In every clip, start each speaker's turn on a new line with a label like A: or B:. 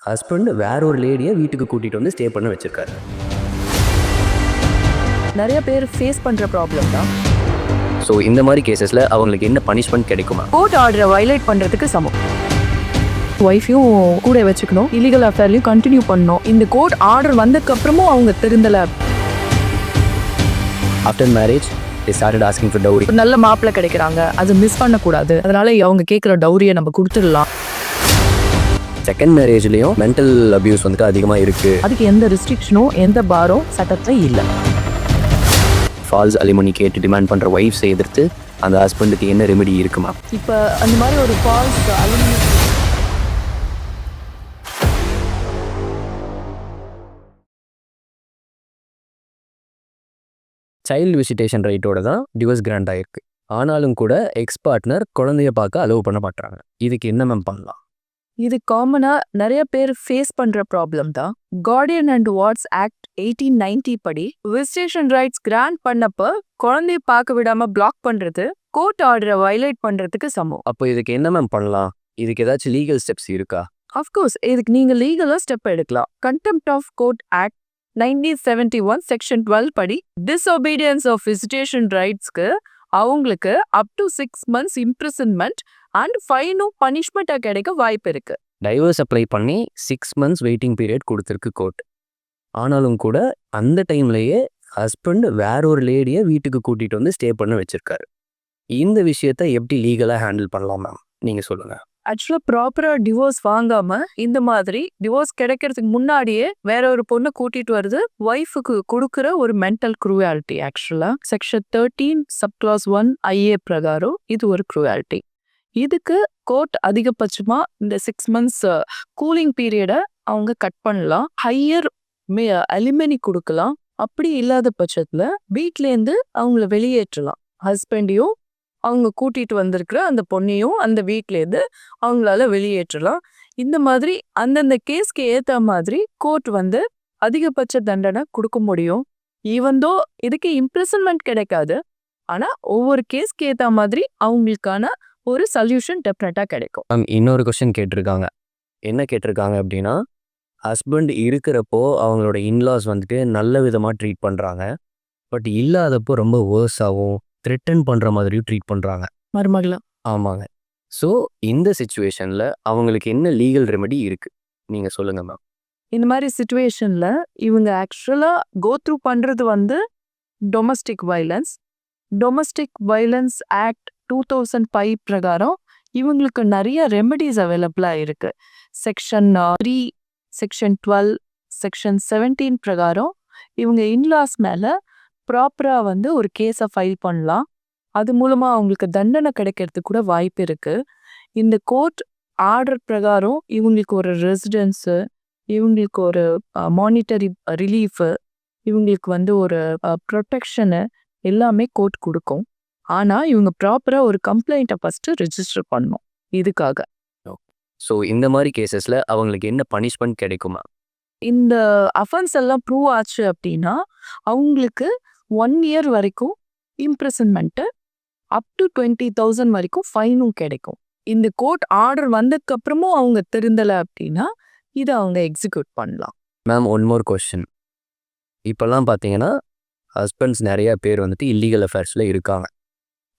A: Husband வேற ஒரு லேடியை வீட்டுக்கு கூட்டிகிட்டு வந்து ஸ்டே பண்ண வச்சுருக்காரு.
B: நிறைய பேர் ஃபேஸ் பண்ணுற ப்ராப்ளம் தான்.
A: ஸோ இந்த மாதிரி கேசஸில் அவங்களுக்கு என்ன பனிஷ்மெண்ட் கிடைக்குமா?
B: கோர்ட் ஆர்டரை வயலேட் பண்ணுறதுக்கு சமம். ஒய்ஃபையும் கூட வச்சுக்கணும், இல்லீகல் அஃபேர்லையும் கண்டினியூ பண்ணணும். இந்த கோர்ட் ஆர்டர் வந்ததுக்கப்புறமும் அவங்க திருந்தலை.
A: After marriage they started asking for dowry.
B: நல்ல மாப்பிள்ளை கிடைக்கிறாங்க, அது மிஸ் பண்ணக்கூடாது. அதனால அவங்க கேட்குற டவுரியை நம்ம கொடுத்துடலாம்.
A: செகண்ட் மேரேஜ்லேயும் மென்டல் அபியூஸ் வந்துட்டு அதிகமாக இருக்குது.
B: அதுக்கு எந்த ரெஸ்ட்ரிக்ஷனும் எந்த பாரும் சட்டத்தில் இல்லை.
A: ஃபால்ஸ் அலிமனி கேட்டு டிமாண்ட் பண்ணுற ஒய்ஃப்ஸை எதிர்த்து அந்த ஹஸ்பண்டுக்கு என்ன ரெமெடி இருக்குமா?
B: இப்போ அந்த மாதிரி ஒரு ஃபால்ஸ் அலிமனி
A: சைல்டு விசிட்டேஷன் ரைட்டோட தான் டிவோர்ஸ் கிராண்ட் ஆகிருக்கு. ஆனாலும் கூட எக்ஸ் பார்ட்னர் குழந்தைய பார்க்க அலோவ் பண்ண மாட்டாங்க. இதுக்கு என்ன மேம் பண்ணலாம்?
B: இது காமனாக நிறைய பேர் ஃபேஸ் பண்ணுற ப்ராப்ளம் தான். கார்டியன் அண்ட் வார்ட்ஸ் ஆக்ட் 1890 படி விசிட்டேஷன் ரைட்ஸ் கிராண்ட் பண்ணப்போ குழந்தைய பார்க்க விடாமல் பிளாக் பண்ணுறது கோர்ட் ஆர்டரை வயலேட் பண்ணுறதுக்கு சமம்.
A: அப்போ இதுக்கு என்ன மேம் பண்ணலாம்? இதுக்கு ஏதாச்சும் லீகல் ஸ்டெப்ஸ் இருக்கா?
B: அஃப்கோர்ஸ் இதுக்கு நீங்கள் லீகலாக ஸ்டெப் எடுக்கலாம். Contempt of court act 1971 section 12 படி டிஸ்ஒபீடியன்ஸ் ஆஃப் விசிட்டேஷன் ரைட்ஸ்க்கு அவங்களுக்கு up to 6 months imprisonment and ஃபைனும் பனிஷ்மெண்ட்டாக கிடைக்க வாய்ப்பு இருக்கு.
A: டைவர்ஸ் அப்ளை பண்ணி 6 months வெயிட்டிங் பீரியட் கொடுத்துருக்கு கோர்ட். ஆனாலும் கூட அந்த டைம்லேயே ஹஸ்பண்ட் வேற ஒரு லேடியை வீட்டுக்கு கூட்டிகிட்டு வந்து ஸ்டே பண்ண வச்சுருக்காரு. இந்த விஷயத்த எப்படி லீகலாக ஹேண்டில் பண்ணலாம் மேம், நீங்கள் சொல்லுங்கள்.
B: ஆக்சுவலாக ப்ராப்பராக டிவோர்ஸ் வாங்காமல் இந்த மாதிரி டிவோர்ஸ் கிடைக்கிறதுக்கு முன்னாடியே வேற ஒரு பொண்ணை கூட்டிகிட்டு வருது ஒய்ஃபுக்கு கொடுக்குற ஒரு மென்டல் க்ரூயாலிட்டி. ஆக்சுவலாக செக்ஷன் 13 சப்க்ளாஸ் 1 IA பிரகாரம் இது ஒரு க்ரூயாலிட்டி. இதுக்கு கோர்ட் அதிகபட்சமாக இந்த 6 months கூலிங் பீரியடை அவங்க கட் பண்ணலாம், ஹையர் அலிமனி கொடுக்கலாம். அப்படி இல்லாத பட்சத்தில் வீட்லேருந்து அவங்கள வெளியேற்றலாம். ஹஸ்பண்டையும் அவங்க கூட்டிகிட்டு வந்திருக்கிற அந்த பொண்ணையும் அந்த வீட்லேருந்து அவங்களால வெளியேற்றலாம். இந்த மாதிரி அந்தந்த கேஸ்க்கு ஏற்ற மாதிரி கோர்ட் வந்து அதிகபட்ச தண்டனை கொடுக்க முடியும். ஈவந்தோ இதுக்கு இம்ப்ரிசன்மெண்ட் கிடைக்காது, ஆனால் ஒவ்வொரு கேஸ்க்கு ஏற்ற மாதிரி அவங்களுக்கான ஒரு சொல்யூஷன் டெஃபினட்டாக கிடைக்கும்.
A: மேம் இன்னொரு கொஸ்டின் கேட்டிருக்காங்க. என்ன கேட்டிருக்காங்க அப்படின்னா, ஹஸ்பண்ட் இருக்கிறப்போ அவங்களோட இன்லாஸ் வந்துட்டு நல்ல விதமாக ட்ரீட் பண்ணுறாங்க, பட் இல்லாதப்போ ரொம்ப வேர்ஸாகவும் த்ரெட்டன் பண்ணுற மாதிரியும் ட்ரீட் பண்ணுறாங்க
B: மருமகளா.
A: ஆமாங்க. ஸோ இந்த சிச்சுவேஷனில் அவங்களுக்கு என்ன லீகல் ரெமெடி இருக்குது, நீங்கள் சொல்லுங்கள் மேம்.
B: இந்த மாதிரி சுச்சுவேஷனில் இவங்க ஆக்சுவலாக கோ த்ரூ பண்ணுறது வந்து டொமஸ்டிக் வைலன்ஸ் ஆக்ட் 2005 பிரகாரம் இவங்களுக்கு நிறைய ரெமெடிஸ் அவைலபிளாக இருக்குது. செக்ஷன் 3, செக்ஷன் 12, செக்ஷன் 17 பிரகாரம் இவங்க இன்லாஸ் மேலே ப்ராப்பராக வந்து ஒரு கேஸை ஃபைல் பண்ணலாம். அது மூலமாக அவங்களுக்கு தண்டனை கிடைக்கிறதுக்கு கூட வாய்ப்பு இருக்குது. இந்த கோர்ட் ஆர்டர் பிரகாரம் இவங்களுக்கு ஒரு ரெசிடென்ஸு, இவங்களுக்கு ஒரு மானிட்டரி ரிலீஃபு, இவங்களுக்கு வந்து ஒரு ப்ரொடெக்ஷனு எல்லாமே கோர்ட் கொடுக்கும். ஆனால் இவங்க ப்ராப்பராக ஒரு கம்ப்ளைண்ட்டை ஃபஸ்ட்டு ரெஜிஸ்டர் பண்ணணும் இதுக்காக.
A: ஸோ இந்த மாதிரி கேசஸில் அவங்களுக்கு என்ன பனிஷ்மெண்ட் கிடைக்குமா?
B: இந்த அஃபென்ஸ் எல்லாம் ப்ரூவ் ஆச்சு அப்படின்னா அவங்களுக்கு 1 year வரைக்கும் இம்ப்ரிசன்மெண்ட்டு, அப் டு 20,000 வரைக்கும் ஃபைனும் கிடைக்கும். இந்த கோர்ட் ஆர்டர் வந்ததுக்கப்புறமும் அவங்க திருந்தலை அப்படின்னா இதை அவங்க எக்ஸிக்யூட் பண்ணலாம்.
A: Ma'am one more question. இப்போல்லாம் பார்த்தீங்கன்னா ஹஸ்பண்ட்ஸ் நிறையா பேர் வந்துட்டு இல்லீகல் அஃபேர்ஸில் இருக்காங்க.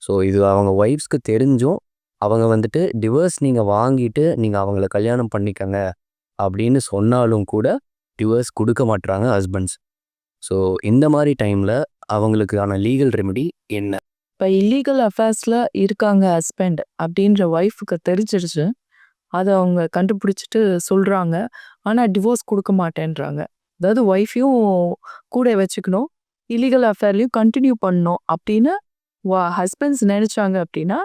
A: ஸோ இது அவங்க ஒய்ஃப்ஸ்க்கு தெரிஞ்சும் அவங்க வந்துட்டு டிவோர்ஸ் நீங்கள் வாங்கிட்டு நீங்கள் அவங்கள கல்யாணம் பண்ணிக்கங்க அப்படின்னு சொன்னாலும் கூட டிவோர்ஸ் கொடுக்க மாட்டுறாங்க ஹஸ்பண்ட்ஸ். ஸோ இந்த மாதிரி டைமில் அவங்களுக்கான லீகல் ரெமெடி என்ன?
B: இப்போ இல்லீகல் அஃபேர்ஸில் இருக்காங்க ஹஸ்பண்ட் அப்படின்ற ஒய்ஃபுக்கு தெரிஞ்சிருச்சு, அதை அவங்க கண்டுபிடிச்சிட்டு சொல்கிறாங்க, ஆனால் டிவோர்ஸ் கொடுக்க மாட்டேன்றாங்க. அதாவது ஒய்ஃபையும் கூட வச்சுக்கணும், இல்லீகல் அஃபேர்லையும் கண்டினியூ பண்ணணும் அப்படின்னு ஹஸ்பண்ட்ஸ் நினச்சாங்க அப்படின்னா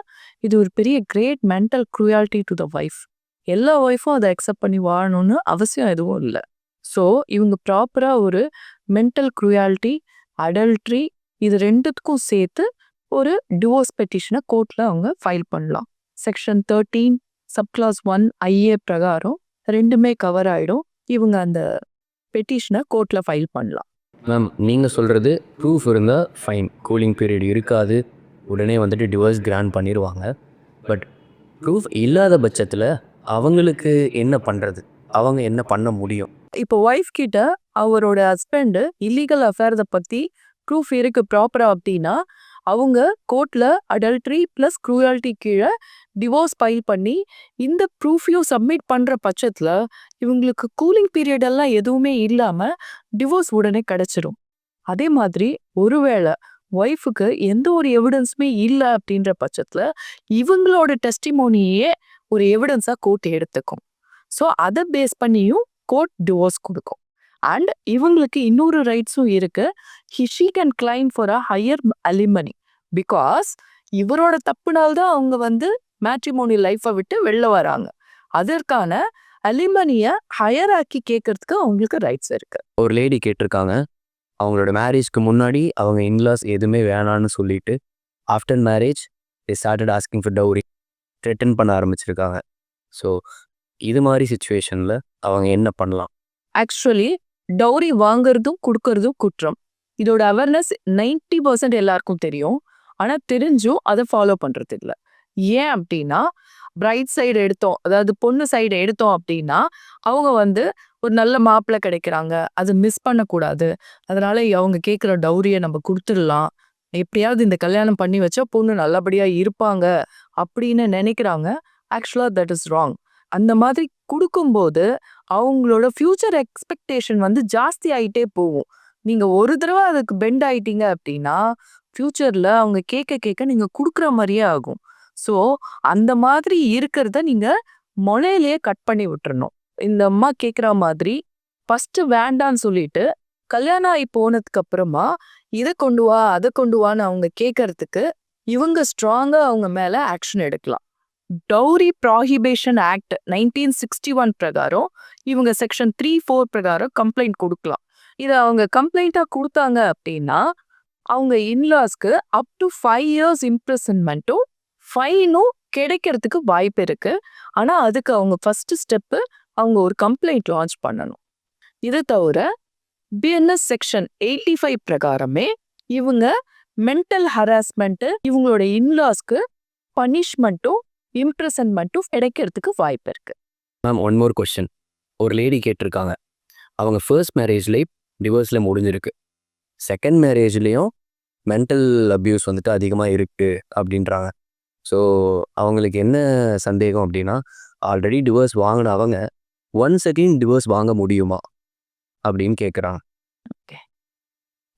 B: இது ஒரு பெரிய great mental cruelty to the wife. எல்லா ஒய்ஃபும் அதை அக்செப்ட் பண்ணி வாழணும்னு அவசியம் எதுவும் இல்லை. ஸோ இவங்க ப்ராப்பராக ஒரு மென்டல் க்ரூயாலிட்டி, அடல்ட்ரி இது ரெண்டுத்துக்கும் சேர்த்து ஒரு டிவோர்ஸ் பெட்டிஷனை கோர்ட்டில் அவங்க ஃபைல் பண்ணலாம். செக்ஷன் 13 சப்க்ளாஸ் 1 IA பிரகாரம் ரெண்டுமே கவர் ஆகிடும். இவங்க அந்த பெட்டிஷனை கோர்ட்டில் ஃபைல் பண்ணலாம்.
A: மேம் நீங்கள் சொல்கிறது ப்ரூஃப் இருந்தால் ஃபைன், கூலிங் பீரியட் இருக்காது, உடனே வந்துட்டு டிவோர்ஸ் கிராண்ட் பண்ணிடுவாங்க. பட் ப்ரூஃப் இல்லாத பட்சத்தில் அவங்களுக்கு என்ன பண்ணுறது? அவங்க என்ன பண்ண முடியும்?
B: இப்போ ஒய்ஃப் கிட்ட அவரோட ஹஸ்பண்ட் இல்லீகல் அஃபேர்ஸை பத்தி ப்ரூஃப் இருக்கு ப்ராப்பரா அப்படின்னா அவங்க கோர்ட்ல அடல்ட்ரி பிளஸ் க்ரூயாலிட்டி கீழே டிவோர்ஸ் ஃபைல் பண்ணி இந்த ப்ரூஃபையும் சப்மிட் பண்ற பட்சத்துல இவங்களுக்கு கூலிங் பீரியட் எல்லாம் எதுவுமே இல்லாம டிவோர்ஸ் உடனே கிடைச்சிடும். அதே மாதிரி ஒருவேளை ஒய்ஃபுக்கு எந்த ஒரு எவிடன்ஸுமே இல்லை அப்படின்ற பட்சத்துல இவங்களோட டெஸ்டிமோனியே ஒரு எவிடன்ஸா கோர்ட் எடுத்துக்கும். ஸோ அதை பேஸ் பண்ணியும் கோர்ட் டிவோர்ஸ் கொடுக்கும். அண்ட் இவங்களுக்கு இன்னொரு ரைட்ஸும் இருக்கு. She can claim for a higher alimony because இவரோட தப்புனால்தான் அவங்க மேட்ரிமோனி லைஃப்பை விட்டு வெளில வராங்க. அதற்கான அலிமனியை ஹையர் ஆக்கி கேட்கறதுக்கு அவங்களுக்கு ரைட்ஸ் இருக்கு.
A: ஒரு லேடி கேட்டிருக்காங்க, அவங்களோட மேரேஜ்க்கு முன்னாடி அவங்க இன்லாஸ் எதுவுமே வேணான்னு சொல்லிட்டு after marriage they started asking for dowry threaten பண்ண ஆரம்பிச்சிருக்காங்க. ஸோ இது மாதிரி சுச்சுவேஷனில் அவங்க என்ன பண்ணலாம்?
B: ஆக்சுவலி டவுரி வாங்குறதும் கொடுக்கறதும் குற்றம். இதோட அவேர்னஸ் 90% எல்லாருக்கும் தெரியும். ஆனா தெரிஞ்சும் அதை ஃபாலோ பண்றது இல்லை. ஏன் அப்படின்னா பிரைட் சைடு எடுத்தோம், அதாவது பொண்ணு சைடு எடுத்தோம் அப்படின்னா அவங்க ஒரு நல்ல மாப்பிள்ளை கிடைக்கிறாங்க, அதை மிஸ் பண்ணக்கூடாது, அதனால அவங்க கேட்குற டவுரியை நம்ம கொடுத்துடலாம், எப்படியாவது இந்த கல்யாணம் பண்ணி வச்சா பொண்ணு நல்லபடியா இருப்பாங்க அப்படின்னு நினைக்கிறாங்க. ஆக்சுவலா தட் இஸ் ராங். அந்த மாதிரி கொடுக்கும்போது அவங்களோட ஃபியூச்சர் எக்ஸ்பெக்டேஷன் ஜாஸ்தி ஆயிட்டே போகும். நீங்க ஒரு தடவை அதுக்கு பெண்ட் ஆயிட்டீங்க அப்படின்னா ஃபியூச்சர்ல அவங்க கேட்க கேட்க நீங்க கொடுக்குற மாதிரியே ஆகும். ஸோ அந்த மாதிரி இருக்கிறத நீங்க முளையிலேயே கட் பண்ணி விட்டுறணும். இந்த அம்மா கேட்குற மாதிரி ஃபர்ஸ்ட் வேண்டான்னு சொல்லிட்டு கல்யாணம் ஆகி போனதுக்கு அப்புறமா இதை கொண்டு வா அதை கொண்டு வான்னு அவங்க கேட்கறதுக்கு இவங்க ஸ்ட்ராங்கா அவங்க மேல ஆக்ஷன் எடுக்கலாம். டவுரி ப்ராஹிபிஷன் ஆக்ட் 1961 பிரகாரம் இவங்க செக்ஷன் 3(4) பிரகாரம் கம்ப்ளைண்ட் கொடுக்கலாம். இதை அவங்க கம்ப்ளைண்டா கொடுத்தாங்க அப்படின்னா அவங்க இன்லாஸ்க்கு அப் டு 5 years இம்ப்ரிசன்மெண்ட்டும் ஃபைனும் கிடைக்கிறதுக்கு வாய்ப்பு இருக்கு. ஆனா அதுக்கு அவங்க ஃபர்ஸ்ட் ஸ்டெப்பு அவங்க ஒரு கம்ப்ளைண்ட் லான்ச் பண்ணணும். இது தவிர பிஎன்எஸ் செக்ஷன் 85 பிரகாரமே இவங்க மென்டல் ஹராஸ்மெண்ட் இவங்களோட இன்லாஸ்க்கு பனிஷ்மெண்ட்டும் இம்ப்ரிசன்மெண்ட்டும் கிடைக்கிறதுக்கு வாய்ப்பு இருக்கு.
A: Ma'am, one more question. ஒரு லேடி கேட்டிருக்காங்க, அவங்க ஃபர்ஸ்ட் மேரேஜ்லேயே டிவோர்ஸில் முடிஞ்சிருக்கு, செகண்ட் மேரேஜ்லேயும் மென்டல் அப்யூஸ் அதிகமாக இருக்குது அப்படின்றாங்க. ஸோ அவங்களுக்கு என்ன சந்தேகம் அப்படின்னா, ஆல்ரெடி டிவோர்ஸ் வாங்கின அவங்க ஒன்ஸ் அகெயின் டிவோர்ஸ் வாங்க முடியுமா அப்படின்னு கேட்குறாங்க.
B: ஓகே,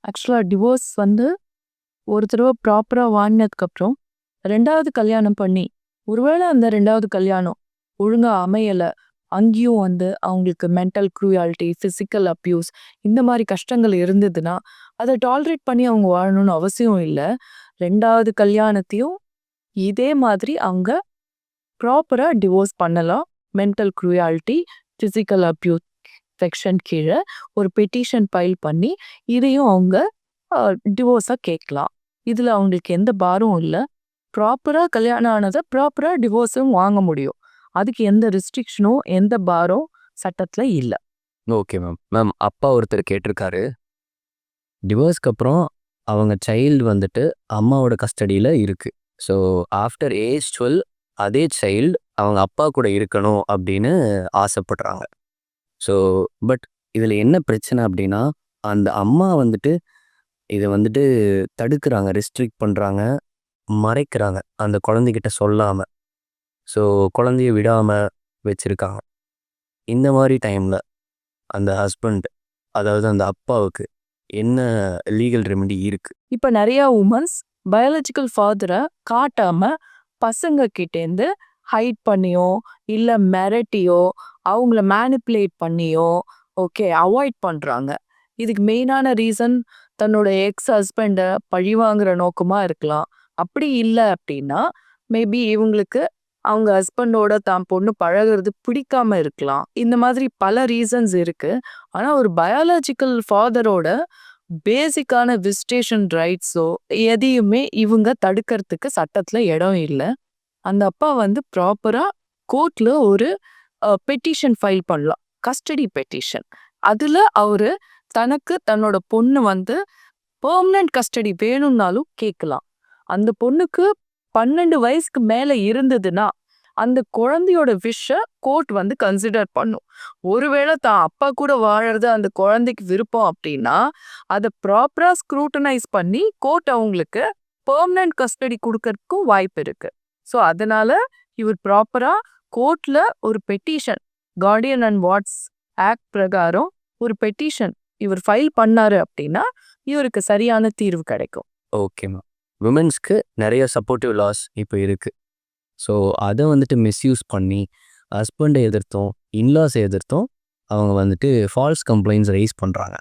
B: ஆக்சுவலாக டிவோர்ஸ் ஒரு தடவை ப்ராப்பராக வாங்கினதுக்கப்புறம் ரெண்டாவது கல்யாணம் பண்ணி ஒருவேளை அந்த ரெண்டாவது கல்யாணம் ஒழுங்காக அமையலை, அங்கேயும் அவங்களுக்கு மென்டல் க்ரூயாலிட்டி, ஃபிசிக்கல் அப்யூஸ் இந்த மாதிரி கஷ்டங்கள் இருந்ததுன்னா அதை டாலரேட் பண்ணி அவங்க வாழணும்னு அவசியம் இல்லை. ரெண்டாவது கல்யாணத்தையும் இதே மாதிரி அவங்க ப்ராப்பராக டிவோர்ஸ் பண்ணலாம். Mental cruelty, physical abuse section கீழே ஒரு பெட்டிஷன் ஃபைல் பண்ணி இதையும் அவங்க டிவோர்ஸாக கேட்கலாம். இதில் அவங்களுக்கு எந்த பாரும் இல்லை. ப்ராப்பராக கல்யாணம் ஆனதை ப்ராப்பராக டிவோர்ஸும் வாங்க முடியும். அதுக்கு எந்த ரெஸ்ட்ரிக்ஷனும் எந்த பாரும் சட்டத்தில் இல்லை.
A: Okay ma'am. மேம், அப்பா ஒருத்தர் கேட்டிருக்காரு, டிவோர்ஸ்க்கு அப்புறம் அவங்க சைல்டு அம்மாவோட கஸ்டடியில் இருக்குது. ஸோ ஆஃப்டர் ஏஜ் 12 அதே சைல்டு அவங்க அப்பா கூட இருக்கணும் அப்படின்னு ஆசைப்படுறாங்க. ஸோ பட் இதில் என்ன பிரச்சனை அப்படின்னா, அந்த அம்மா இதை தடுக்கிறாங்க, ரெஸ்ட்ரிக்ட் பண்ணுறாங்க, மறைக்கிறாங்க அந்த குழந்தைகிட்ட சொல்லாமல். ஸோ குழந்தைய விடாமல் வச்சுருக்காங்க. இந்த மாதிரி டைமில் அந்த ஹஸ்பண்ட், அதாவது அந்த அப்பாவுக்கு என்ன லீகல் ரெமெடி இருக்குது?
B: இப்போ நிறையா உமன்ஸ் பயாலஜிக்கல் ஃபாதரை காட்டாம பசங்க கிட்டேருந்து ஹைட் பண்ணியோ இல்லை மிரட்டியோ அவங்கள மேனிப்புலேட் பண்ணியோ அவாய்ட் பண்ணுறாங்க. இதுக்கு மெயினான ரீசன் தன்னோட எக்ஸ் ஹஸ்பண்டை பழிவாங்குற நோக்கமாக இருக்கலாம். அப்படி இல்லை அப்படின்னா மேபி இவங்களுக்கு அவங்க ஹஸ்பண்டோட தான் பொண்ணு பழகிறது பிடிக்காம இருக்கலாம். இந்த மாதிரி பல ரீசன்ஸ் இருக்கு. ஆனால் ஒரு பயாலஜிக்கல் ஃபாதரோட பேசிக்கான விசிட்டேஷன் ரைட்ஸோ எதையுமே இவங்க தடுக்கிறதுக்கு சட்டத்தில் இடம் இல்லை. அந்த அப்பா ப்ராப்பராக கோர்ட்டில் ஒரு பெட்டிஷன் ஃபைல் பண்ணலாம், கஸ்டடி பெட்டிஷன். அதில் அவர் தனக்கு தன்னோட பொண்ணு பெர்மனன்ட் கஸ்டடி வேணும்னாலும் கேட்கலாம். அந்த பொண்ணுக்கு 12 வயசுக்கு மேலே இருந்ததுன்னா அந்த குழந்தையோட விஷ கோர்ட் வந்து கன்சிடர் பண்ணும். ஒருவேளை தான் அப்பா கூட வாழறது அந்த குழந்தைக்கு விருப்பம் அப்படின்னா அதை ப்ராப்பரா ஸ்க்ரூட்டனைஸ் பண்ணி கோர்ட் அவங்களுக்கு பெர்மனன்ட் கஸ்டடி கொடுக்கறதுக்கும் வாய்ப்பு இருக்கு. ஸோ அதனால இவர் ப்ராப்பரா கோர்ட்ல ஒரு petition Guardian and what's act பிரகாரம் ஒரு பெட்டிஷன் இவர் ஃபைல் பண்ணாரு அப்படின்னா இவருக்கு சரியான தீர்வு கிடைக்கும்.
A: ஓகேம்மா. விமென்ஸ்க்கு நிறைய சப்போர்ட்டிவ் லாஸ் இப்போ இருக்குது. ஸோ அதை வந்துட்டு மிஸ்யூஸ் பண்ணி ஹஸ்பண்டை எதிர்த்தும் இன்லாஸை எதிர்த்தும் அவங்க வந்துட்டு ஃபால்ஸ் கம்ப்ளைண்ட்ஸ் ரைஸ் பண்ணுறாங்க.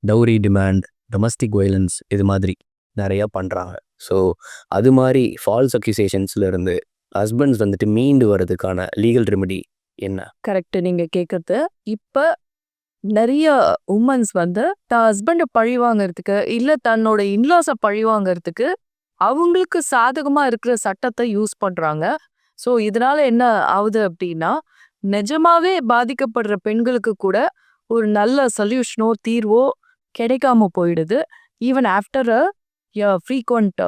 A: டவுரி டிமாண்ட், டொமஸ்டிக் வயலன்ஸ் இது மாதிரி நிறையா பண்ணுறாங்க. ஸோ அது மாதிரி ஃபால்ஸ் அக்யூசேஷன்ஸ்லேருந்து ஹஸ்பண்ட்ஸ் வந்துட்டு மீண்டு வர்றதுக்கான லீகல் ரெமெடி என்ன?
B: கரெக்ட் நீங்க கேட்கறது. இப்ப நிறைய உமன்ஸ் வந்து தான் ஹஸ்பண்டை பழி வாங்கறதுக்கு இல்ல தன்னோட இன்லாஸை பழி வாங்கறதுக்கு அவங்களுக்கு சாதகமா இருக்கிற சட்டத்தை யூஸ் பண்றாங்க. ஸோ இதனால என்ன ஆகுது அப்படின்னா நிஜமாவே பாதிக்கப்படுற பெண்களுக்கு கூட ஒரு நல்ல சொல்யூஷனோ தீர்வோ கிடைக்காம போயிடுது. ஈவன் ஆஃப்டர் ஃப்ரீக்வெண்ட்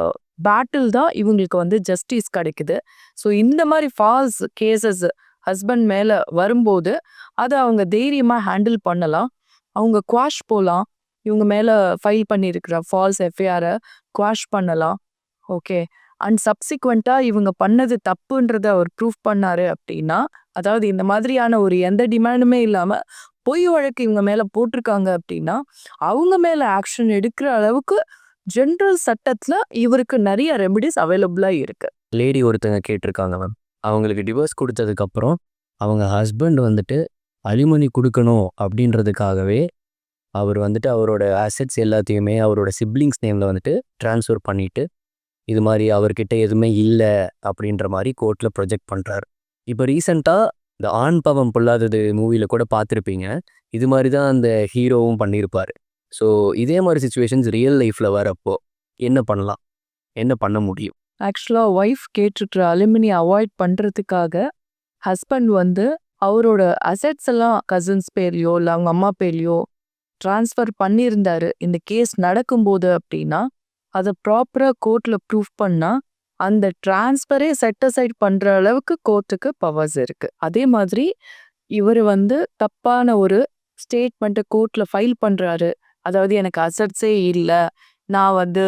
B: பேட்டில் தான் இவங்களுக்கு வந்து ஜஸ்டிஸ் கிடைக்குது. ஸோ இந்த மாதிரி ஃபால்ஸ் கேசஸ் ஹஸ்பண்ட் மேல வரும்போது அதை அவங்க தைரியமா ஹேண்டில் பண்ணலாம். அவங்க குவாஷ் போகலாம். இவங்க மேல ஃபைல் பண்ணியிருக்கிற ஃபால்ஸ் எஃப்ஐஆரை குவாஷ் பண்ணலாம். ஓகே. அண்ட் சப்சிக்வெண்டா இவங்க பண்ணது தப்புன்றத அவர் ப்ரூஃப் பண்ணாரு அப்படின்னா, அதாவது இந்த மாதிரியான ஒரு எந்த டிமாண்டுமே இல்லாம பொய் வழக்கு இவங்க மேல போட்டிருக்காங்க அப்படின்னா அவங்க மேல ஆக்ஷன் எடுக்கிற அளவுக்கு ஜென்ரல் சட்டத்துல இவருக்கு நிறைய ரெமிடிஸ் அவைலபிளா இருக்கு.
A: லேடி ஒருத்தங்க கேட்டிருக்காங்க மேம், அவங்களுக்கு டிவோர்ஸ் கொடுத்ததுக்கப்புறம் அவங்க ஹஸ்பண்ட் வந்துட்டு அலிமனி கொடுக்கணும் அப்படின்றதுக்காகவே அவர் வந்துட்டு அவரோட அசெட்ஸ் எல்லாத்தையுமே அவரோட சிப்ளிங்ஸ் நேமில் வந்துட்டு ட்ரான்ஸ்ஃபர் பண்ணிவிட்டு இது மாதிரி அவர்கிட்ட எதுவுமே இல்லை அப்படின்ற மாதிரி கோர்ட்டில் ப்ரொஜெக்ட் பண்ணுறாரு. இப்போ ரீசெண்டாக இந்த ஆண் பாவம் பொல்லாதது மூவியில் கூட பார்த்துருப்பீங்க. இது மாதிரி தான் அந்த ஹீரோவும் பண்ணியிருப்பார். ஸோ இதே மாதிரி சுச்சுவேஷன்ஸ் ரியல் லைஃப்பில் வரப்போ என்ன பண்ணலாம், என்ன பண்ண முடியும்?
B: ஆக்சுவலா ஒய்ஃப் கேட்டுருக்கிற அலுமினி அவாய்ட் பண்றதுக்காக ஹஸ்பண்ட் வந்து அவரோட அசெட்ஸ் எல்லாம் கசின்ஸ் பேர்லையோ இல்லை அவங்க அம்மா பேர்லையோ ட்ரான்ஸ்ஃபர் பண்ணியிருந்தாரு இந்த கேஸ் நடக்கும்போது அப்படின்னா அதை ப்ராப்பராக கோர்ட்டில் ப்ரூஃப் பண்ணால் அந்த ட்ரான்ஸ்ஃபரே செட் அசைட் பண்ணுற அளவுக்கு கோர்ட்டுக்கு பவர்ஸ் இருக்குது. அதே மாதிரி இவர் வந்து தப்பான ஒரு ஸ்டேட்மெண்ட்டை கோர்ட்டில் ஃபைல் பண்ணுறாரு. அதாவது எனக்கு அசெட்ஸே இல்லை, நான் வந்து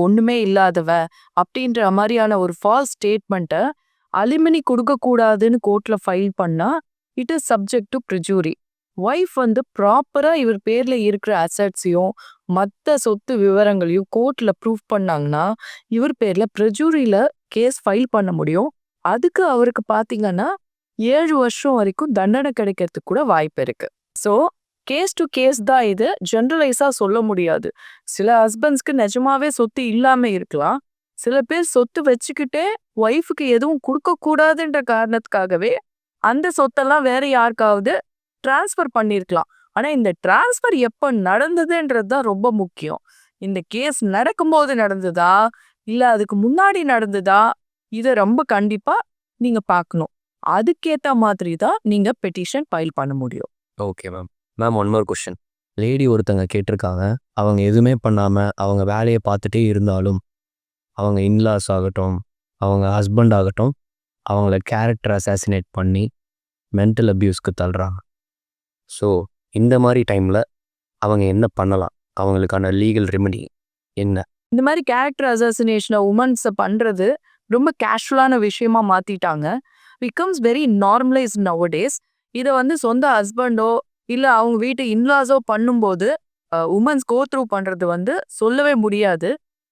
B: ஒன்றுமே இல்லாதவன் அப்படின்ற மாதிரியான ஒரு ஃபால்ஸ் ஸ்டேட்மெண்ட்டை அலிமினி கொடுக்கக்கூடாதுன்னு கோர்ட்டில் ஃபைல் பண்ணால் it is subject to perjury. Wife வந்து ப்ராப்பராக இவர் பேரில் இருக்கிற அசெட்ஸையும் மற்ற சொத்து விவரங்களையும் கோர்ட்டில் ப்ரூஃப் பண்ணாங்கன்னா இவர் பேரில் ப்ரிஜூரியில் கேஸ் ஃபைல் பண்ண முடியும். அதுக்கு அவருக்கு பார்த்தீங்கன்னா 7 வருஷம் வரைக்கும் தண்டனை கிடைக்கிறதுக்கு கூட வாய்ப்பு இருக்குது. ஸோ கேஸ் டு கேஸ் தான் இது, ஜென்ரலைஸாக சொல்ல முடியாது. சில ஹஸ்பண்ட்ஸ்க்கு நிஜமாவே சொத்து இல்லாமல் இருக்கலாம். சில பேர் சொத்து வச்சுக்கிட்டே ஒய்ஃபுக்கு எதுவும் கொடுக்கக்கூடாதுன்ற காரணத்துக்காகவே அந்த சொத்தெல்லாம் வேற யாருக்காவது டிரான்ஸ்ஃபர் பண்ணியிருக்கலாம். ஆனால் இந்த டிரான்ஸ்ஃபர் எப்போ நடந்ததுன்றது தான் ரொம்ப முக்கியம். இந்த கேஸ் நடக்கும்போது நடந்ததா இல்லை அதுக்கு முன்னாடி நடந்ததா இதை ரொம்ப கண்டிப்பாக நீங்கள் பார்க்கணும். அதுக்கேற்ற மாதிரி தான் நீங்கள் பெட்டிஷன் ஃபைல் பண்ண முடியும்.
A: Okay ma'am. Ma'am one more question. Lady ஒருத்தங்க கேட்டிருக்காங்க, அவங்க எதுவுமே பண்ணாமல் அவங்க வேலையை பார்த்துட்டே இருந்தாலும் அவங்க இன்லாஸ் ஆகட்டும் அவங்க ஹஸ்பண்ட் ஆகட்டும் அவங்கள கேரக்டர் அசாசினேட் பண்ணி மென்டல் அப்யூஸ்க்கு தள்ளுறாங்க. ஸோ இந்த மாதிரி டைமில் அவங்க என்ன பண்ணலாம், அவங்களுக்கான லீகல் ரெமெடி என்ன?
B: இந்த மாதிரி கேரக்டர் அசாசினேஷனை உமன்ஸை பண்ணுறது ரொம்ப கேஷுவலான விஷயமா மாற்றிட்டாங்க. Becomes very normalise nowadays. இதை வந்து சொந்த ஹஸ்பண்டோ இல்லை அவங்க வீட்டு இன்லாஸோ பண்ணும்போது உமன்ஸ் கோ த்ரூ பண்ணுறது வந்து சொல்லவே முடியாது.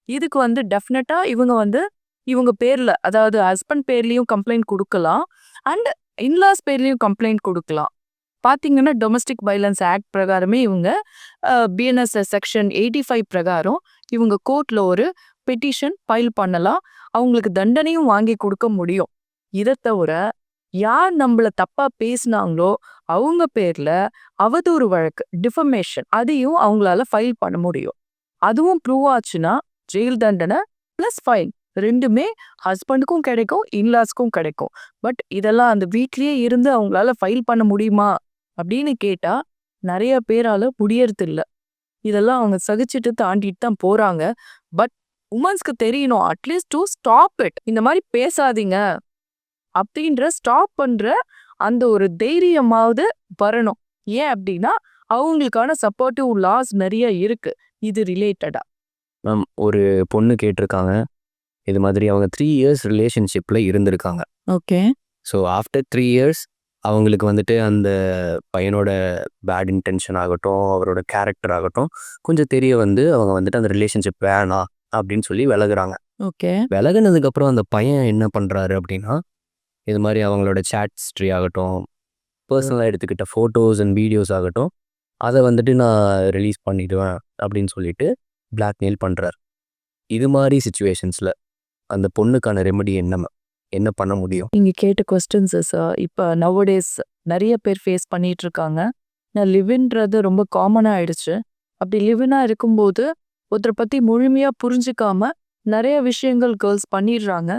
B: இதுக்கு வந்து டெஃபினட்டாக இவங்க வந்து இவங்க பேரில், அதாவது ஹஸ்பண்ட் பேர்லேயும் கம்ப்ளைண்ட் கொடுக்கலாம் அண்ட் இன்லாஸ் பேர்லேயும் கம்ப்ளைண்ட் கொடுக்கலாம். பார்த்தீங்கன்னா டொமஸ்டிக் வயலன்ஸ் ஆக்ட் பிரகாரமே இவங்க பிஎன்எஸ் செக்ஷன் 85 பிரகாரம் இவங்க கோர்ட்டில் ஒரு பெட்டிஷன் ஃபைல் பண்ணலாம். அவங்களுக்கு தண்டனையும் வாங்கி கொடுக்க முடியும். இதை தவிர யார் நம்மளை தப்பாக பேசினாங்களோ அவங்க பேரில் அவதூறு வழக்கு டிஃபமேஷன் அதையும் அவங்களால ஃபைல் பண்ண முடியும். அதுவும் ப்ரூவ் ஆச்சுன்னா ஜெயில் தண்டனை ப்ளஸ் ஃபைன் ரெண்டுமே ஹஸ்பண்டுக்கும் கிடைக்கும் இன்லாஸ்க்கும் கிடைக்கும். பட் இதெல்லாம் அந்த வீட்லேயே இருந்து அவங்களால ஃபைல் பண்ண முடியுமா அப்படின்னு கேட்டால் நிறைய பேரால் முடியறது இல்லை. இதெல்லாம் அவங்க சகிச்சுட்டு தாண்டிட்டு தான் போகிறாங்க. பட் உமன்ஸ்க்கு தெரியணும் அட்லீஸ்ட் டு ஸ்டாப் இட். இந்த மாதிரி பேசாதீங்க, அப்படின்ற ஸ்டாப் பண்ற அந்த ஒரு தைரியமாவது வரணும். ஏன் அப்படின்னா அவங்களுக்கான சப்போர்ட்டிவ் லாஸ் நிறைய இருக்கு இது ரிலேட்டடா.
A: மேம் ஒரு பொண்ணு கேட்டிருக்காங்க, இது மாதிரி அவங்க 3 இயர்ஸ் ரிலேஷன்ஷிப்பில் இருந்திருக்காங்க.
B: ஓகே.
A: ஸோ ஆஃப்டர் 3 இயர்ஸ் அவங்களுக்கு வந்துட்டு அந்த பையனோட பேட் இன்டென்ஷன் ஆகட்டும், அவரோட கேரக்டர் ஆகட்டும் கொஞ்சம் தெரிய வந்து அவங்க வந்துட்டு அந்த ரிலேஷன்ஷிப் வேணாம் அப்படின்னு சொல்லி விலகுறாங்க.
B: ஓகே.
A: விலகுனதுக்கப்புறம் அந்த பையன் என்ன பண்ணுறாரு அப்படின்னா, இது மாதிரி அவங்களோட சேட் ஹிஸ்ட்ரி ஆகட்டும், பர்சனலாக எடுத்துக்கிட்ட ஃபோட்டோஸ் அண்ட் வீடியோஸ் ஆகட்டும், அதை வந்துட்டு நான் ரிலீஸ் பண்ணிடுவேன் அப்படின்னு சொல்லிட்டு பிளாக்மெயில் பண்ணுறாரு. இது மாதிரி சுச்சுவேஷன்ஸில் அந்த பொண்ணுக்கான ரெமெடி என்ன பண்ண முடியும்?
B: நீங்க கேட்ட கொஸ்டின்ஸ் இப்போ நவடேஸ் நிறைய பேர் ஃபேஸ் பண்ணிட்டு இருக்காங்க. நான் லிவ்ன்றது ரொம்ப காமனாக ஆயிடுச்சு. அப்படி லிவ்னா இருக்கும்போது ஒருத்தரை பற்றி முழுமையாக புரிஞ்சுக்காம நிறைய விஷயங்கள் கேர்ள்ஸ் பண்ணிடுறாங்க.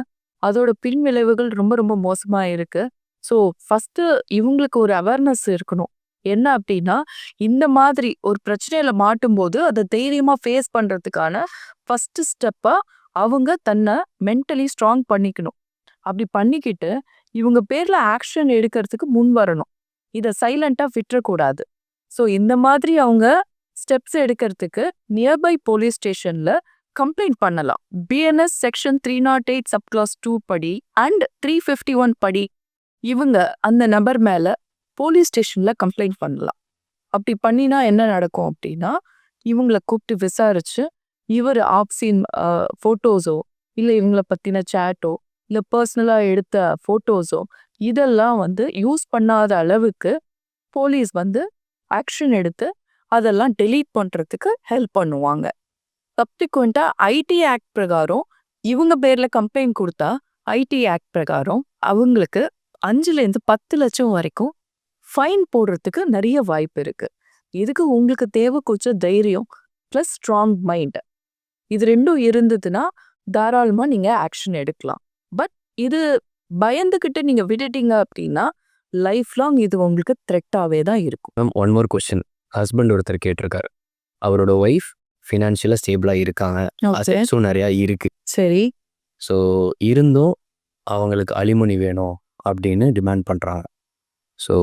B: அதோட பின் விளைவுகள் ரொம்ப ரொம்ப மோசமாக இருக்கு. ஸோ ஃபஸ்ட்டு இவங்களுக்கு ஒரு அவேர்னஸ் இருக்கணும். என்ன அப்படின்னா இந்த மாதிரி ஒரு பிரச்சனையில மாட்டும்போது அதை தைரியமாக ஃபேஸ் பண்ணுறதுக்கான ஃபஸ்ட்டு ஸ்டெப்பாக அவங்க தன்னை மென்டலி ஸ்ட்ராங் பண்ணிக்கணும். அப்படி பண்ணிக்கிட்டு இவங்க பேர்ல ஆக்ஷன் எடுக்கிறதுக்கு முன் வரணும். இதை சைலண்டா விட்டுறக்கூடாது. ஸோ இந்த மாதிரி அவங்க ஸ்டெப்ஸ் எடுக்கிறதுக்கு நியர்பை போலீஸ் ஸ்டேஷன்ல கம்ப்ளைண்ட் பண்ணலாம். பிஎன்எஸ் செக்ஷன் 308 சப்கிளாஸ் 2 படி அண்ட் 351 படி இவங்க அந்த நபர் மேல போலீஸ் ஸ்டேஷன்ல கம்ப்ளைண்ட் பண்ணலாம். அப்படி பண்ணினா என்ன நடக்கும் அப்படின்னா இவங்களை கூப்பிட்டு விசாரிச்சு இவர் ஆப்சீன் ஃபோட்டோஸோ இல்லை இவங்களை பற்றின சேட்டோ இல்லை பர்சனலாக எடுத்த ஃபோட்டோஸோ இதெல்லாம் வந்து யூஸ் பண்ணாத அளவுக்கு போலீஸ் வந்து ஆக்ஷன் எடுத்து அதெல்லாம் டெலீட் பண்ணுறதுக்கு ஹெல்ப் பண்ணுவாங்க. சப்சிக்வெண்ட்டாக ஐடி ஆக்ட் பிரகாரம் இவங்க பேரில் கம்ப்ளைண்ட் கொடுத்தா ஐடி ஆக்ட் பிரகாரம் அவங்களுக்கு 5லேருந்து 10 லட்சம் வரைக்கும் ஃபைன் போடுறதுக்கு நிறைய வாய்ப்பு இருக்குது. இதுக்கு உங்களுக்கு தேவை கொஞ்சம் தைரியம் ப்ளஸ் ஸ்ட்ராங் மைண்ட். இது ரெண்டும் இருந்ததுன்னா தாராளமாக நீங்கள் ஆக்ஷன் எடுக்கலாம். பட் இது பயந்துக்கிட்டு நீங்கள் விட்டுட்டீங்க அப்படின்னா லைஃப் லாங் இது உங்களுக்கு த்ரெட்டாகவே தான் இருக்கும்.
A: Ma'am one more question. Husband ஒருத்தர் கேட்டிருக்காரு, அவரோட ஒய்ஃப் ஃபினான்ஷியலாக ஸ்டேபிளாக இருக்காங்க, அசெட்ஸும் நிறையா இருக்குது.
B: சரி.
A: ஸோ இருந்தும் அவங்களுக்கு அலிமனி வேணும் அப்படின்னு டிமாண்ட் பண்ணுறாங்க. ஸோ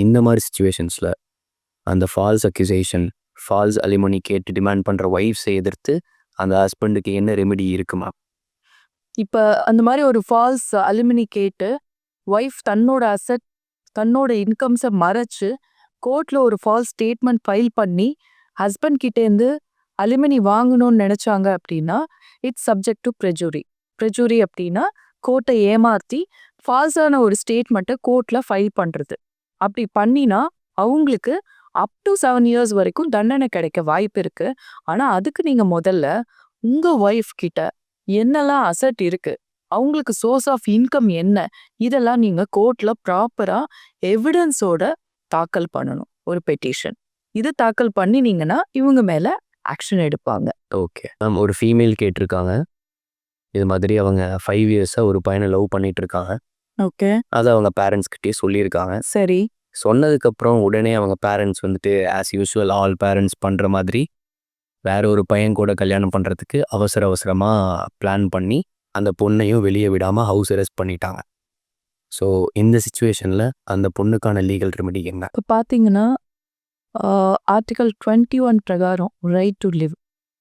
A: இந்த மாதிரி சுச்சுவேஷன்ஸில் அந்த ஃபால்ஸ் அக்யூசேஷன், ஃபால்ஸ் அலிமனி கேட்டு டிமாண்ட் பண்ணுற ஒய்ஃப்ஸை எதிர்த்து அந்த ஹஸ்பண்டுக்கு என்ன ரெமெடி இருக்குமா?
B: இப்போ அந்த மாதிரி ஒரு ஃபால்ஸ் அலுமினி கேட்டு ஒய்ஃப் தன்னோட அசெட் தன்னோட இன்கம்ஸை மறைச்சு கோர்ட்டில் ஒரு ஃபால்ஸ் ஸ்டேட்மெண்ட் ஃபைல் பண்ணி ஹஸ்பண்ட் கிட்டேருந்து அலுமினி வாங்கணும்னு நினச்சாங்க அப்படின்னா இட்ஸ் சப்ஜெக்ட் டு ப்ரெஜுரி. ப்ரெஜுரி அப்படின்னா கோர்ட்டை ஏமாற்றி ஃபால்ஸான ஒரு ஸ்டேட்மெண்ட்டை கோர்ட்டில் ஃபைல் பண்ணுறது. அப்படி பண்ணினா அவங்களுக்கு அப் டு 7 இயர்ஸ் வரைக்கும் தண்டனை கிடைக்க வாய்ப்பு இருக்குது. ஆனால் அதுக்கு நீங்கள் முதல்ல உங்கள் ஒய்ஃப் கிட்ட என்னெல்லாம் அசெட் இருக்கு, அவங்களுக்கு சோர்ஸ் ஆஃப் இன்கம் என்ன, இதெல்லாம் நீங்க கோர்ட்ல ப்ராப்பரா எவிடன்ஸோட தாக்கல் பண்ணணும். ஒரு பெட்டிஷன் இது தாக்கல் பண்ணினீங்கன்னா இவங்க மேல ஆக்ஷன் எடுப்பாங்க.
A: ஓகே மேம், ஒரு ஃபீமேல் கேட்டிருக்காங்க, இது மாதிரி அவங்க 5 இயர்ஸாக ஒரு பையனை லவ் பண்ணிட்டு இருக்காங்க.
B: ஓகே.
A: அதை அவங்க பேரண்ட்ஸ் கிட்டே சொல்லியிருக்காங்க.
B: சரி.
A: சொன்னதுக்கப்புறம் உடனே அவங்க பேரண்ட்ஸ் வந்துட்டு ஆஸ் யூஸ்வல் ஆல் பேரண்ட்ஸ் பண்ணுற மாதிரி வேற ஒரு பையன் கூட கல்யாணம் பண்ணுறதுக்கு அவசரமாக பிளான் பண்ணி அந்த பொண்ணையும் வெளியே விடாமல் ஹவுஸ் அரெஸ்ட் பண்ணிட்டாங்க. ஸோ இந்த சுச்சுவேஷனில் அந்த பொண்ணுக்கான லீகல் ரெமெடி என்ன?
B: இப்போ பார்த்தீங்கன்னா ஆர்டிகல் 21 பிரகாரம் ரைட் டு லிவ்,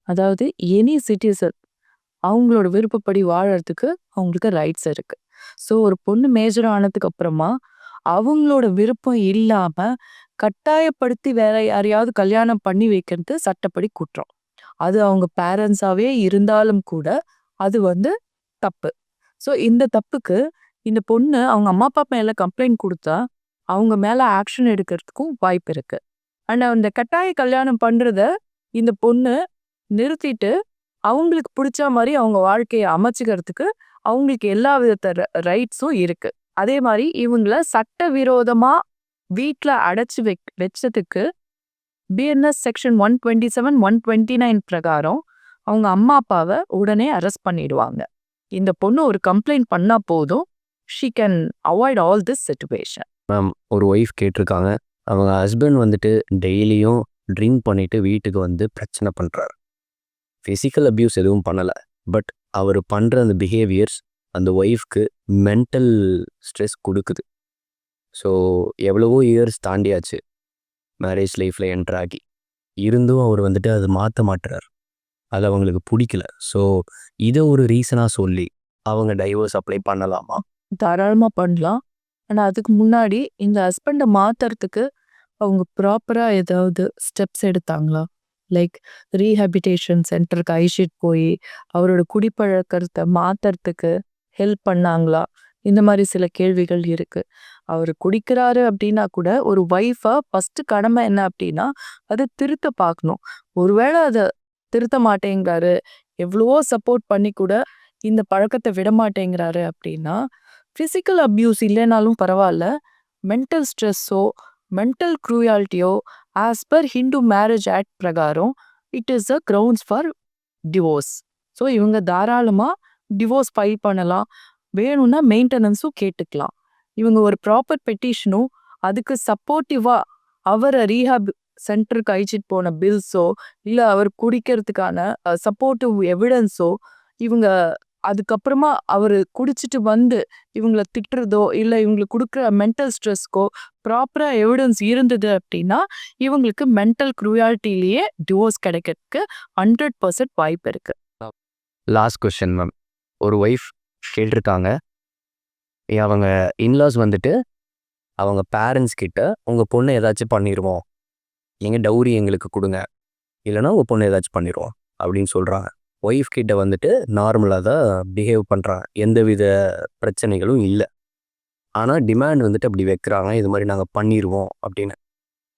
B: அதாவது எனி சிட்டிசன் அவங்களோட விருப்பப்படி வாழறதுக்கு அவங்களுக்கு ரைட்ஸ் இருக்குது. ஸோ ஒரு பொண்ணு மேஜர் ஆனதுக்கு அப்புறமா அவங்களோட விருப்பம் இல்லாமல் கட்டாயப்படுத்தி வேற யாரையாவது கல்யாணம் பண்ணி வைக்கிறது சட்டப்படி குற்றம். அது அவங்க பேரண்ட்ஸாகவே இருந்தாலும் கூட அது வந்து தப்பு. ஸோ இந்த தப்புக்கு இந்த பொண்ணு அவங்க அம்மா அப்பா மேலே கம்ப்ளைண்ட் கொடுத்தா அவங்க மேலே ஆக்ஷன் எடுக்கிறதுக்கும் வாய்ப்பு இருக்குது. ஆனால் அந்த கட்டாய கல்யாணம் பண்ணுறத இந்த பொண்ணு நிறுத்திட்டு அவங்களுக்கு பிடிச்ச மாதிரி அவங்க வாழ்க்கையை அமைச்சிக்கிறதுக்கு அவங்களுக்கு எல்லா விதத்த ரைட்ஸும் இருக்குது. அதே மாதிரி இவங்களை சட்டவிரோதமாக வீட்டில் அடைச்சி வச்சதுக்கு பிஎன்எஸ் செக்ஷன் 127, 129 பிரகாரம் அவங்க அம்மா அப்பாவை உடனே அரெஸ்ட் பண்ணிடுவாங்க. இந்த பொண்ணு ஒரு கம்ப்ளைண்ட் பண்ணால் போதும், she can avoid all this situation.
A: Ma'am ஒரு ஒய்ஃப் கேட்டிருக்காங்க, அவங்க ஹஸ்பண்ட் வந்துட்டு டெய்லியும் ட்ரிங்க் பண்ணிவிட்டு வீட்டுக்கு வந்து பிரச்சனை பண்ணுறாரு. ஃபிசிக்கல் அப்யூஸ் எதுவும் பண்ணலை, பட் அவர் பண்ணுற அந்த பிஹேவியர்ஸ், அந்த ஒய்ஃப்க்கு மென்டல் ஸ்ட்ரெஸ் கொடுக்குது. ஸோ எவ்வளவோ இயர்ஸ் தாண்டியாச்சு மேரேஜ் லைஃப்பில் என்டர் ஆகி. இருந்தும் அவர் வந்துட்டு அதை மாற்ற மாட்டுறார். அது அவங்களுக்கு பிடிக்கல. ஸோ இதை ஒரு ரீசனாக சொல்லி அவங்க டைவர்ஸ் அப்ளை பண்ணலாமா?
B: தாராளமாக பண்ணலாம். ஆனால் அதுக்கு முன்னாடி இந்த ஹஸ்பண்டை மாற்றுறதுக்கு அவங்க ப்ராப்பராக ஏதாவது ஸ்டெப்ஸ் எடுத்தாங்களா? லைக் ரீஹாபிட்டேஷன் சென்டருக்கு அழைச்சிட்டு போய் அவரோட குடிப்பழக்கத்தை மாற்றுறதுக்கு ஹெல்ப் பண்ணாங்களா? இந்த மாதிரி சில கேள்விகள் இருக்கு. அவர் குடிக்கிறாரு அப்படின்னா கூட ஒரு ஒய்ஃபா ஃபர்ஸ்ட் கடமை என்ன அப்படின்னா அதை திருத்த பார்க்கணும். ஒருவேளை அதை திருத்த மாட்டேங்கிறாரு, எவ்வளவோ சப்போர்ட் பண்ணி கூட இந்த பழக்கத்தை விட மாட்டேங்கிறாரு அப்படின்னா ஃபிசிக்கல் அப்யூஸ் இல்லைனாலும் பரவாயில்ல, மென்டல் ஸ்ட்ரெஸ்ஸோ மென்டல் க்ரூயாலிட்டியோ as per Hindu marriage act பிரகாரம் it is a grounds for divorce. So இவங்க தாராளமாக டிவோர்ஸ் ஃபைல் பண்ணலாம். வேணும்னா மெயின்டெனன்ஸும் கேட்டுக்கலாம். இவங்க ஒரு ப்ராப்பர் பெட்டிஷனும் அதுக்கு சப்போர்ட்டிவாக அவரை ரீஹாப் சென்டருக்கு அழைச்சிட்டு போன பில்ஸோ இல்லை அவர் குடிக்கிறதுக்கான சப்போர்ட்டிவ் எவிடன்ஸோ இவங்க அதுக்கப்புறமா அவர் குடிச்சிட்டு வந்து இவங்களை திட்டுறதோ இல்லை இவங்களுக்கு கொடுக்குற மென்டல் ஸ்ட்ரெஸ்க்கோ ப்ராப்பராக எவிடன்ஸ் இருந்தது அப்படின்னா இவங்களுக்கு மென்டல் க்ரூயாலிட்டிலேயே டிவோர்ஸ் கிடைக்கிறதுக்கு 100% வாய்ப்பு இருக்கு.
A: Last question ma'am. ஒரு ஒய்ஃப் கேட்டிருக்காங்க, அவங்க இன்லாஸ் வந்துட்டு அவங்க பேரண்ட்ஸ் கிட்ட உங்கள் பொண்ணை ஏதாச்சும் பண்ணிடுவோம், எங்கள் டவுரி எங்களுக்கு கொடுங்க, இல்லைனா உங்கள் பொண்ணை ஏதாச்சும் பண்ணிடுவோம் அப்படின்னு சொல்கிறாங்க. ஒய்ஃப் கிட்ட வந்துட்டு நார்மலாக தான் பிஹேவ் பண்ணுறாங்க, எந்தவித பிரச்சனைகளும் இல்லை. ஆனால் டிமாண்ட் வந்துட்டு அப்படி வைக்கிறாங்க, இது மாதிரி நாங்கள் பண்ணிடுவோம் அப்படின்னு.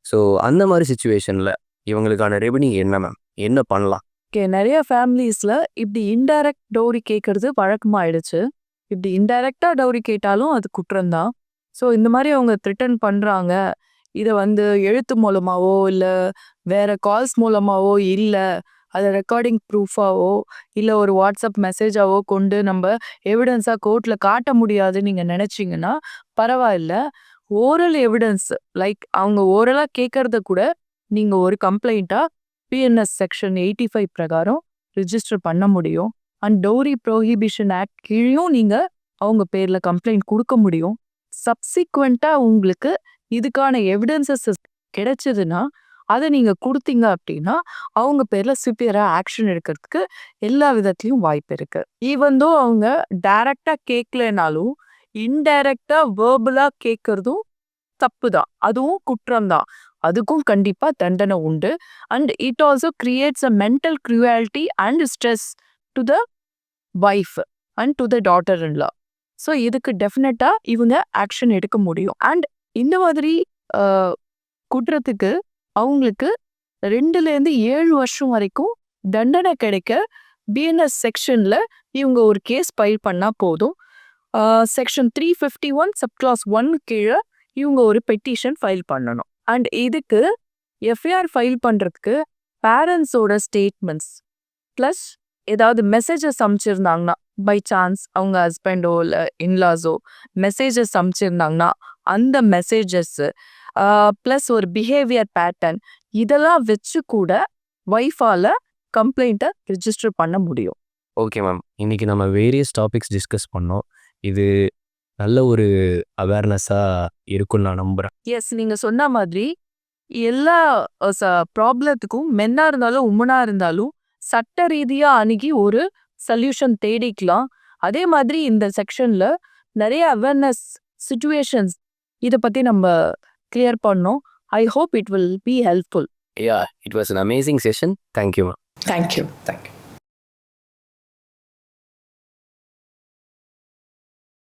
A: ஸோ அந்த மாதிரி சுச்சுவேஷனில் இவங்களுக்கான ரெவென்யூ என்ன மேம், என்ன பண்ணலாம்?
B: நிறைய ஃபேமிலிஸில் இப்படி இன்டைரக்ட் டவுரி கேட்கறது வழக்கமாயிடுச்சு. இப்படி இன்டைரக்டாக டவுரி கேட்டாலும் அது குற்றம்தான். ஸோ இந்த மாதிரி அவங்க த்ரிட்டன் பண்ணுறாங்க, இதை எழுத்து மூலமாகவோ இல்லை வேற கால்ஸ் மூலமாகவோ இல்லை அதை ரெக்கார்டிங் ப்ரூஃபாவோ இல்லை ஒரு வாட்ஸ்அப் மெசேஜாவோ கொண்டு நம்ம எவிடன்ஸாக கோர்ட்டில் காட்ட முடியாதுன்னு நீங்கள் நினச்சிங்கன்னா பரவாயில்ல. ஓரல் எவிடன்ஸ் லைக் அவங்க ஓரலாக கேட்கறத கூட நீங்கள் ஒரு கம்ப்ளைண்ட்டாக பிஎன்எஸ் செக்ஷன் 85 பிரகாரம் ரிஜிஸ்டர் பண்ண முடியும். அண்ட் டவுரி ப்ரோஹிபிஷன் ஆக்ட் கீழேயும் நீங்கள் அவங்க பேரில் கம்ப்ளைண்ட் கொடுக்க முடியும். சப்சிக்வெண்ட்டாக உங்களுக்கு இதுக்கான எவிடன்சஸ் கிடைச்சதுன்னா அதை நீங்கள் கொடுத்தீங்க அப்படின்னா அவங்க பேரில் சிவியராக ஆக்ஷன் எடுக்கிறதுக்கு எல்லா விதத்துலையும் வாய்ப்பு இருக்கு. ஈவந்தோ அவங்க டைரக்டாக கேட்கலனாலும் இன்டைரக்டாக வேர்பலாக கேட்கறதும் தப்பு தான், அதுவும் குற்றம்தான். அதுக்கும் கண்டிப்பாக தண்டனை உண்டு. And it also creates a mental cruelty and stress to the wife and to the daughter in law. So இதுக்கு டெஃபினட்டாக இவங்க ஆக்ஷன் எடுக்க முடியும். அண்ட் இந்த மாதிரி குற்றத்துக்கு அவங்களுக்கு 2லேருந்து 7 வருஷம் வரைக்கும் தண்டனை கிடைக்க பிஎன்எஸ் செக்ஷனில் இவங்க ஒரு கேஸ் ஃபைல் பண்ணால் போதும். செக்ஷன் 351 சப்கிளாஸ் 1 கீழே இவங்க ஒரு பெட்டிஷன் ஃபைல் பண்ணணும். அண்ட் இதுக்கு எஃப்ஐஆர் ஃபைல் பண்ணுறதுக்கு பேரண்ட்ஸோட ஸ்டேட்மெண்ட்ஸ் ப்ளஸ் ஏதாவது மெசேஜஸ் அனுப்பிச்சிருந்தாங்கன்னா, பை சான்ஸ் அவங்க ஹஸ்பண்டோ இல்லை இன்லாஸோ மெசேஜஸ் அனுப்பிச்சிருந்தாங்கன்னா அந்த மெசேஜஸ்ஸு ப்ளஸ் ஒரு பிஹேவியர் பேட்டர்ன் இதெல்லாம் வச்சு கூட ஒய்ஃபால் கம்ப்ளைண்ட்டை ரிஜிஸ்டர் பண்ண முடியும்.
A: ஓகே மேம், இன்றைக்கி நம்ம வேரியஸ் டாபிக்ஸ் டிஸ்கஸ் பண்ணோம். இது நல்ல ஒரு அவேர்னஸாக இருக்குன்னு நான் நம்புகிறேன்.
B: எஸ், நீங்கள் சொன்ன மாதிரி எல்லா ப்ராப்ளத்துக்கும் மென்னாக இருந்தாலும் உமனாக இருந்தாலும் சட்ட ரீதியாக அணுகி ஒரு சொல்யூஷன் தேடிக்கலாம். அதே மாதிரி இந்த செக்ஷனில் நிறைய அவேர்னஸ் சிச்சுவேஷன்ஸ் இதை பற்றி நம்ம கிளியர் பண்ணோம். I hope it will be helpful.
A: Yeah, it was an amazing session. Thank you.
B: Thank you.